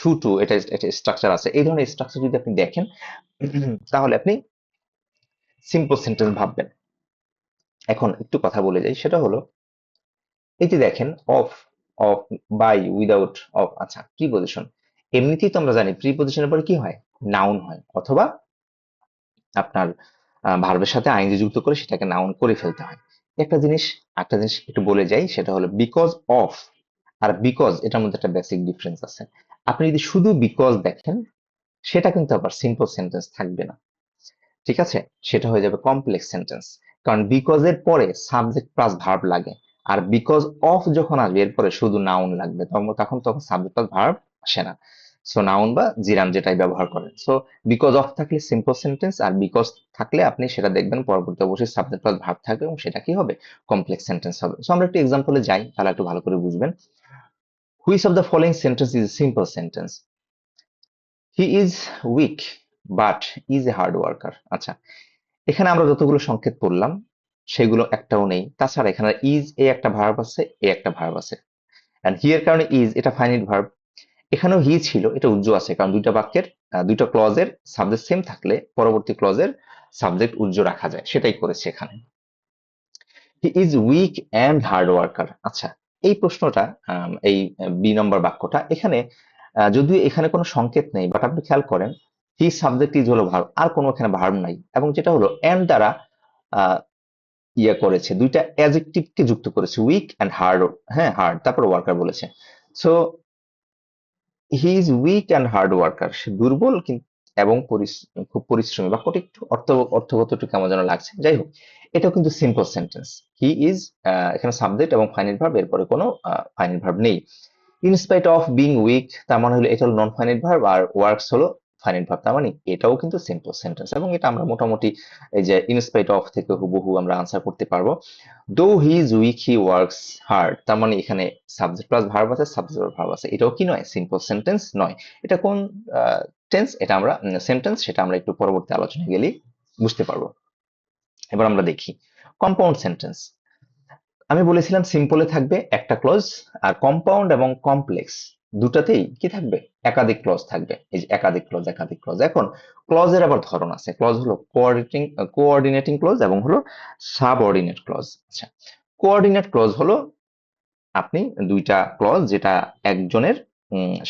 Speaker 1: টু টু, এটা স্ট্রাকচার আছে। এই ধরনের স্ট্রাকচার যদি আপনি দেখেন তাহলে আপনি সিম্পল সেন্টেন্স ভাববেন। এখন একটু কথা বলে যাই, সেটা হলো এই যে দেখেন of, of, by, without, of, আচ্ছা প্রিপজিশন। এমনিতেই তো আমরা জানি প্রিপজিশনের পরে কি হয়, নাউন হয়, অথবা আপনার ভার্বের সাথে আইনজি যুক্ত করে সেটাকে নাউন করে ফেলতে হয়। একটা জিনিস একটু বলে যাই, সেটা হলো বিকজ অফ আর বিকজ, এটার মধ্যে একটা বেসিক ডিফারেন্স আছে। আপনি যদি শুধু বিকজ দেখেন সেটা কিন্তু আবার সিম্পল সেন্টেন্স থাকবে না, ঠিক আছে, সেটা হয়ে যাবে কমপ্লেক্স সেন্টেন্স। কারণ বিকজ এর পরে সাবজেক্ট প্লাস ভার্ব লাগে, আর বিকজ অফ যখন আসবে এরপরে শুধু নাউন লাগবে, তখন সাবজেক্ট প্লাস ভার্ব আসে না। সো নাউন বা জিরান যেটাই ব্যবহার করেন। সো বিকজ অফ থাকলে সিম্পল সেন্টেন্স, আর বিকজ থাকলে আপনি সেটা দেখবেন পরবর্তী অবশ্যই সাবজেক্ট প্লাস ভার্ব থাকবে, এবং সেটা কি হবে, কমপ্লেক্স সেন্টেন্স হবে। সো আমরা একটু এক্সাম্পলে যাই, তাহলে একটু ভালো করে বুঝবেন। Which of the following sentence is simple sentence? He is week but is a hard worker. আচ্ছা, এখানে আমরা যতগুলো সংকেত পড়লাম সেগুলো একটাও নেই। তাছাড়া এখানে ইজ এ একটা ভার্ব আছে, এ একটা ভার্ব আছে, এন্ড হি এর কারণে ইজ এটা ফাইনাইট ভার্ব। এখানেও হি ছিল, এটা উজ্জ আছে, কারণ দুইটা বাক্যের দুইটা ক্লজের সাবজেক্ট সেম থাকলে পরবর্তী ক্লজের সাবজেক্ট উজ্জ রাখা যায়, সেটাই করেছে এখানে। হি is week and hard worker. আচ্ছা, এই প্রশ্নটা, এই বি নম্বর বাক্যটা এখানে, যদিও এখানে কোনো সংকেত নেই, বাট আপনি খেয়াল করেন হি সাবজেক্ট ইজ হলো ভার্ব, আর কোনো এখানে ভার্ব নাই, এবং যেটা হলো এন্ড দ্বারা আহ, ইয়ে করেছে, দুইটা অ্যাডজেক্টিভ কে যুক্ত করেছে, উইক এন্ড হার্ড। হ্যাঁ, হার্ড, তারপর ওয়ার্কার বলেছে। So he is weak and hard worker, সে দুর্বল এবং খুব পরিশ্রমী। বাক্যটি একটু অর্থগত একটু কেমন যেন লাগছে, যাই হোক এটাও কিন্তু সিম্পল সেন্টেন্স। হি ইজ, এখানে সাবজেক্ট এবং ফাইনাইট ভার্ব, এরপরে কোনো ফাইনাইট ভার্ব নেই। ইনস্পাইট অফ বিং উইক, তার মানে হলো এটা হলো নন ফাইনাইট ভার্ব, আর ওয়ার্কস হলো ফাইনাইট ভার্ব, তার মানে এটাও কিন্তু সিম্পল সেন্টেন্স, এবং এটা আমরা মোটামুটি এই যে ইনস্পাইট অফ থেকে হুবহু আমরা আনসার করতে পারবো। দো হি is weak he works hard, তার মানে এখানে সাবজেক্ট প্লাস ভার্ব আছে, সাবজেক্ট প্লাস ভার্ব আছে, এটাও কি নয়, সিম্পল সেন্টেন্স নয়। এটা কোন টেন্স, এটা আমরা সেন্টেন্স, সেটা আমরা একটু পরবর্তী আলোচনায় গেলেই বুঝতে পারবো। এবার আমরা দেখি কম্পাউন্ড সেন্টেন্স। আমি বলেছিলাম সিম্পলে থাকবে একটা ক্লজ, আর কম্পাউন্ড এবং কমপ্লেক্স দুটাতেই কি থাকবে, একাধিক ক্লজ থাকবে। এই যে একাধিক ক্লজ, একাধিক ক্লজ। এখন ক্লজের আবার ধরন আছে, ক্লজ হলো কোঅর্ডিনেটিং ক্লজ এবং হলো সাবঅর্ডিনেট ক্লজ। আচ্ছা, কোঅর্ডিনেট ক্লজ হলো আপনি দুইটা ক্লজ যেটা একজনের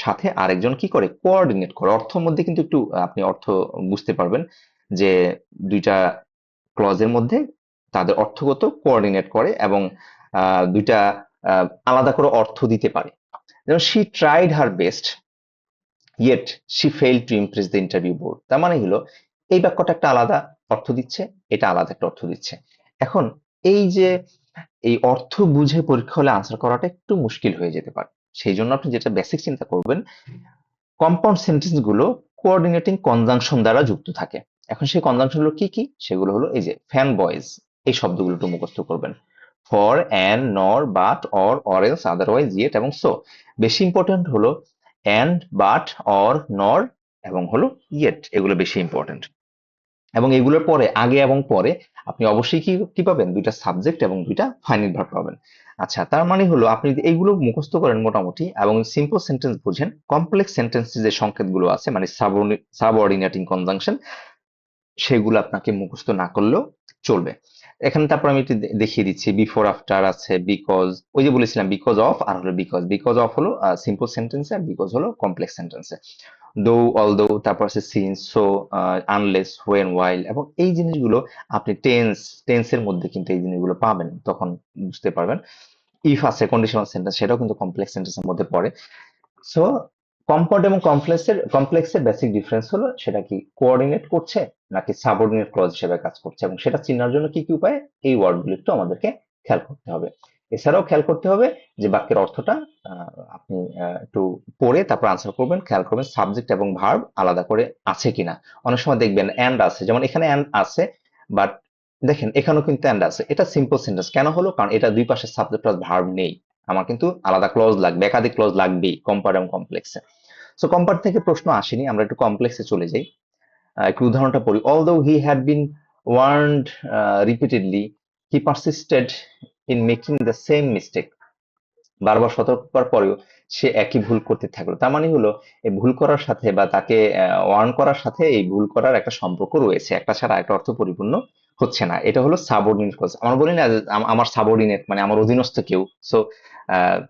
Speaker 1: সাথে আরেকজন কি করে, কোঅর্ডিনেট করে। অর্থের মধ্যে কিন্তু একটু আপনি অর্থ বুঝতে পারবেন যে দুইটা ক্লজের মধ্যে তাদের অর্থগত কোঅর্ডিনেট করে, এবং দুইটা আলাদা করে অর্থ দিতে পারে। যেমন she tried her best yet she failed two Impress the interview board, তার মানে হলো এই বাক্যটা একটা আলাদা অর্থ দিচ্ছে, এটা আলাদা একটা অর্থ দিচ্ছে। এখন এই যে এই অর্থ বুঝে পরীক্ষা হলে আনসার করাটা একটু মুশকিল হয়ে যেতে পারে। সেই জন্য আপনি যেটা বেসিক চিন্তা করবেন, কম্পাউন্ড সেন্টেন্স গুলো কোঅর্ডিনেটিং কনজাংশন দ্বারা যুক্ত থাকে। এখন সেই কনজাংশন গুলো কি কি? সেগুলো হলো এই যে ফ্যান বয়েজ, এই শব্দগুলো একটু মুখস্থ করবেন। ফর, অ্যান্ড, নর, but, or else, otherwise, yet এবং সো। বেশি ইম্পর্টেন্ট হলো অ্যান্ড, বাট, অর, নর এবং হলো ইয়েট, এগুলো বেশি ইম্পর্টেন্ট। এবং এগুলোর পরে, আগে এবং পরে আপনি অবশ্যই কি কি পাবেন? দুইটা সাবজেক্ট এবং দুইটা ফাইনাইট ভার্ব পাবেন। আচ্ছা, তার মানে হলো আপনি যদি এইগুলো মুখস্থ করেন মোটামুটি এবং সিম্পল সেন্টেন্স বুঝেন, কমপ্লেক্স সেন্টেন্সে যে সংকেতগুলো আছে মানে সাবঅর্ডিনেটিং কনজাংশন, সেগুলো আপনাকে মুখস্থ না করলেও চলবে। এখানে তারপর আমি একটু দেখিয়ে দিচ্ছি, বিফোর আফটার আছে, বিকজ, ওই যে বলেছিলাম বিকজ অফ, আর হলো বিকজ। বিকজ অফ হলো সিম্পল সেন্টেন্সে, আর বিকজ হলো কমপ্লেক্স সেন্টেন্সে। দো, অলদো, তারপর আছে সিন্স, সো, আনলেস, হোয়েন, ওয়াইল, এবং এই জিনিসগুলো আপনি টেন্সের মধ্যে কিন্তু এই জিনিসগুলো পাবেন, তখন বুঝতে পারবেন। ইফ আছে কন্ডিশনাল সেন্টেন্স, সেটাও কিন্তু কমপ্লেক্স সেন্টেন্সের মধ্যে পড়ে। সো কম্পাউন্ড এবং কমপ্লেক্সের বেসিক ডিফারেন্স হলো সেটা কি কোঅর্ডিনেট করছে নাকি সাবঅর্ডিনেট ক্লজ হিসেবে কাজ করছে, এবং সেটা চেনার জন্য কি কি উপায়, এই ওয়ার্ডগুলো একটু আমাদেরকে খেয়াল করতে হবে। এছাড়াও খেয়াল করতে হবে যে বাক্যের অর্থটা আপনি একটু পড়ে তারপর আনসার করবেন, খেয়াল করবেন সাবজেক্ট এবং ভার্ব আলাদা করে আছে কিনা। অনেক সময় দেখবেন অ্যান্ড আছে, যেমন এখানে অ্যান্ড আছে, বাট দেখেন এখানেও কিন্তু অ্যান্ড আছে। এটা সিম্পল সেন্টেন্স কেন হলো? কারণ এটা দুই পাশে সাবজেক্ট প্লাস ভার্ব নেই। আমার কিন্তু আলাদা ক্লজ লাগবে, একাধিক ক্লজ লাগবেই কম্পাউন্ড এবং কমপ্লেক্সে। সো কম্পাউন্ড থেকে প্রশ্ন আসেনি, আমরা একটু কমপ্লেক্সে চলে যাই। একটু উদাহরণটা পড়ি। Although he had been warned repeatedly, he persisted in making the same mistake. বারবার সতর্ক করার পরেও সে একই ভুল করতে থাকলো। তার মানে হলো এই ভুল করার সাথে বা তাকে ওয়ার্ন করার সাথে এই ভুল করার একটা সম্পর্ক রয়েছে, একটা ছাড়া একটা অর্থ পরিপূর্ণ হচ্ছে না। এটা হলো সাবঅর্ডিনেট ক্লজ। আমরা বলি না যে আমার সাবঅর্ডিনেট মানে আমার অধীনস্থ কেউ। সো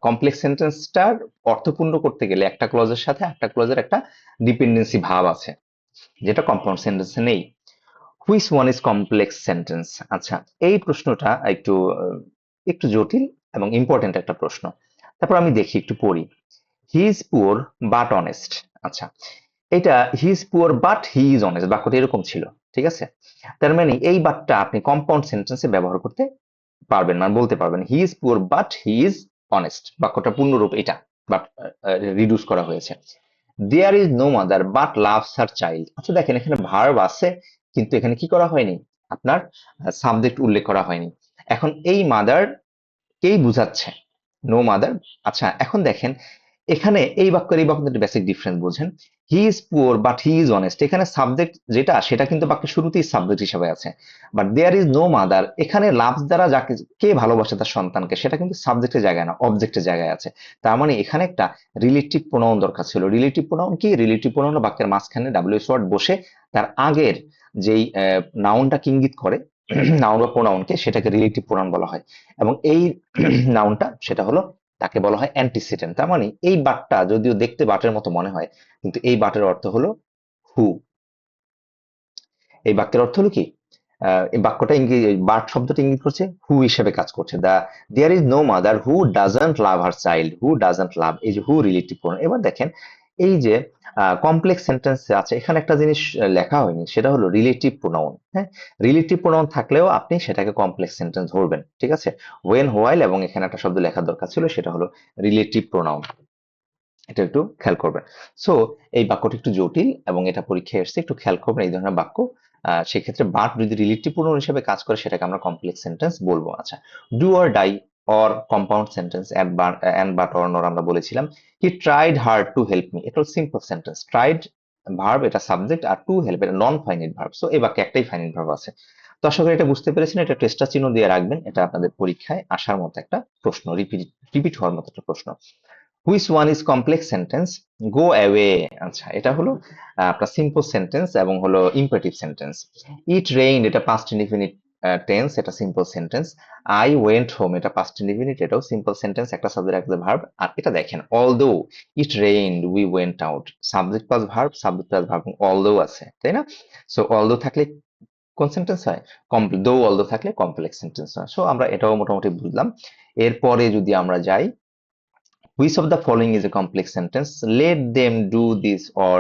Speaker 1: কমপ্লেক্স সেন্টেন্সটার অর্থপূর্ণ করতে গেলে একটা ক্লজের সাথে একটা ক্লজের একটা ডিপেন্ডেন্সি ভাব আছে, যেটা কম্পাউন্ড সেন্টেন্সে নেই। Which one is complex sentence? আচ্ছা, এই প্রশ্নটা একটু জটিল এবং ইম্পর্টেন্ট একটা প্রশ্ন। তারপর আমি দেখি, একটু পড়ি। হি ইজ পুয়ার বাট অনেস্ট। আচ্ছা, এটা হি is poor but he is honest, বাক্যটা এরকম ছিল। ঠিক আছে, তার মানে এই বাটটা আপনি কম্পাউন্ড সেন্টেন্সে ব্যবহার করতে পারবেন, মানে বলতে পারবেন he is poor but he is honest, বাক্যটা পূর্ণরূপ এটা, বাট রিডিউস করা হয়েছে। There is no mother but loves her child. আচ্ছা দেখেন, এখানে ভার্ব আছে কিন্তু এখানে কি করা হয়নি, আপনার সাবজেক্ট উল্লেখ করা হয়নি। এখন এই মাদার কেই বুঝাচ্ছে, নো মাদার। আচ্ছা এখন দেখেন, এখানে এই বাক্যের এই বাক্যের বেসিক ডিফারেন্স বোঝেন। He is poor but he is honest, এখানে সাবজেক্ট যেটা সেটা কিন্তু বাক্যের শুরুতেই সাবজেক্ট হিসেবে আছে। But there is no mother, এখানে লাভস দ্বারা যাকে কে ভালোবাসে তার সন্তানকে, সেটা কিন্তু সাবজেক্টের জায়গায় না, অবজেক্টের জায়গায় আছে। তার মানে এখানে একটা রিলেটিভ প্রোনাউন দরকার ছিল। রিলেটিভ প্রোনাউন কি? রিলেটিভ প্রোনাউন বাক্যের মাঝখানে ডাব্লিউএস ওয়ার্ড বসে তার আগের যেই নাউনটাকে ইঙ্গিত করে, নাউন বা প্রোনাউনকে, সেটাকে রিলেটিভ প্রোনাউন বলা হয়। এবং এই নাউনটা সেটা হলো, তাকে বলা হয় অ্যান্টিসিডেন্ট। তার মানে এই বাটটা যদিও দেখতে বাটের মতো মনে হয়, কিন্তু এই বাটের অর্থ হলো হু। এই বাক্যের অর্থ হলো কি, এই বাক্যটা বাট শব্দটা ইঙ্গিত করছে হু হিসেবে কাজ করছে। There is no mother who doesn't love her child, who doesn't love, এই যে হু রিলেটিভ প্রোনাউন। এবার দেখেন এই যে কমপ্লেক্স সেন্টেন্স আছে, এখানে একটা জিনিস লেখা হয়নি, সেটা হলো রিলেটিভ প্রোনাউন। হ্যাঁ, রিলেটিভ প্রোনাউন থাকলেও আপনি সেটাকে কমপ্লেক্স সেন্টেন্স ধরবেন। ঠিক আছে, ওয়েন, হোয়াইল, এবং এখানে একটা শব্দ লেখার দরকার ছিল, সেটা হলো রিলেটিভ প্রোনাউন। এটা একটু খেয়াল করবেন। সো এই বাক্যটা একটু জটিল এবং এটা পরীক্ষায় এসছে, একটু খেয়াল করবেন এই ধরনের বাক্য। সেক্ষেত্রে বাট যদি রিলেটিভ প্রোনাউন হিসেবে কাজ করে সেটাকে আমরা কমপ্লেক্স সেন্টেন্স বলবো। আচ্ছা, do or die or compound sentence, and but or nor আমরা বলেছিলাম। He tried hard to help me, এটা হলো সিম্পল সেন্টেন্স। ট্রাইড ভার্ব, এটা সাবজেক্ট, আর টু হেল্প এটা নন ফাইনাইট ভার্ব। সো এই বাক্যে একটাই ফাইনাইট ভার্ব আছে। তো আশা করি এটা বুঝতে পেরেছেন। এটা টেস্টার চিহ্ন দিয়ে রাখবেন, এটা আপনাদের পরীক্ষায় আসার মতো একটা প্রশ্ন, রিপিট হওয়ার মতো একটা প্রশ্ন। Which one is complex sentence? Go away. আচ্ছা, এটা হলো আপনার সিম্পল সেন্টেন্স এবং হলো ইম্পারেটিভ সেন্টেন্স। ইট রেইনড, এটা পাস্ট ইনডিফিনিট টেন্স, এটা simple sentence. I went home, এটা পাস্ট ইনডিফিনিট, এটাও সিম্পল সেন্টেন্স, একটা সাবজেক্ট একটা ভার্ব। আর এটা দেখেন although it rained we went out, subject plus verb, subject plus verb, although আছে, তাই না? সো অলদো থাকলে কোন সেন্টেন্স হয়? দো অলদো থাকলে কমপ্লেক্স সেন্টেন্স হয়। সো আমরা এটাও মোটামুটি বুঝলাম। এরপরে যদি আমরা যাই, which of the following is a complex sentence? Let them do this or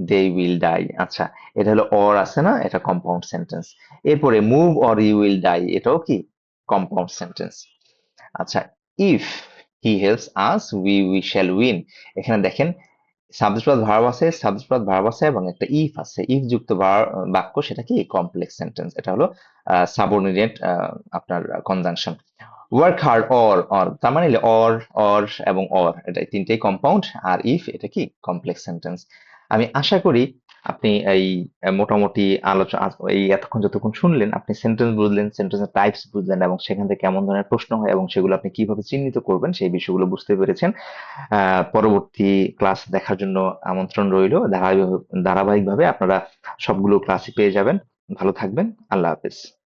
Speaker 1: they will die. আচ্ছা, এটা হলো or আছে না, এটা কম্পাউন্ড সেন্টেন্স। এরপরে move or you will die, এটাও কি কম্পাউন্ড সেন্টেন্স। আচ্ছা, if he helps us, we shall win. এখানে দেখেন সাবজেক্ট প্লাস ভার্ব আছে, সাবজেক্ট প্লাস ভার্ব আছে এবং একটা ইফ আছে। ইফ যুক্ত বাক্য সেটা কি কমপ্লেক্স সেন্টেন্স। এটা হলো সাবঅর্ডিনেট আপনার কনজাংশন। ওয়ার্ক হার্ড, অর তার মানে অর এবং অর এটা এই তিনটেই কম্পাউন্ড, আর ইফ এটা কি কমপ্লেক্স সেন্টেন্স। আমি আশা করি আপনি এই মোটামুটি আলোচনা এই এতক্ষণ যতক্ষণ শুনলেন আপনি সেন্টেন্স বুঝলেন, সেন্টেন্সের টাইপস বুঝলেন এবং সেখান থেকে কেমন ধরনের প্রশ্ন হয় এবং সেগুলো আপনি কিভাবে চিহ্নিত করবেন সেই বিষয়গুলো বুঝতে পেরেছেন। পরবর্তী ক্লাস দেখার জন্য আমন্ত্রণ রইল। ধারাবাহিকভাবে আপনারা সবগুলো ক্লাসই পেয়ে যাবেন। ভালো থাকবেন। আল্লাহ হাফেজ।